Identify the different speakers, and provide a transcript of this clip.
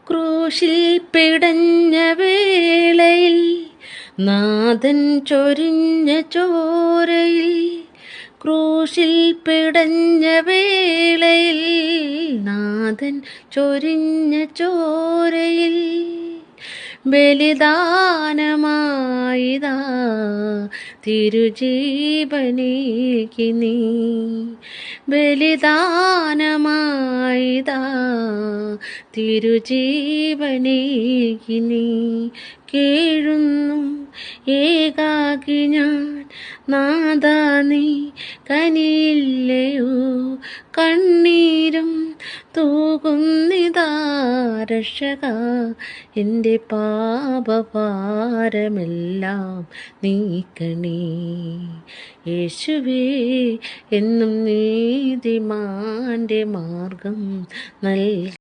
Speaker 1: ക്രൂശിൽ പിടഞ്ഞ വേളയിൽ നാഥൻ ചൊരിഞ്ഞ ചോരയിൽ, ക്രൂശിൽ പിടഞ്ഞ വേളയിൽ നാഥൻ ചൊരിഞ്ഞ ചോരയിൽ ബലിദാനമായിതാ തിരുജീവനേകി നീ, ബലിദാനമായിതാ തിരുജീവനേകി നീ. കേഴുന്നു ഏകാകി ഞാൻ, നാഥാ നീ കനിയില്ലയോ, കണ്ണീരും തൂകുന്നിതാ രക്ഷകാ, എൻ്റെ പാപഭാരമെല്ലാം നീക്കണേ. യേശുവേ എന്നും നീതിമാൻ്റെ മാർഗം നൽകി.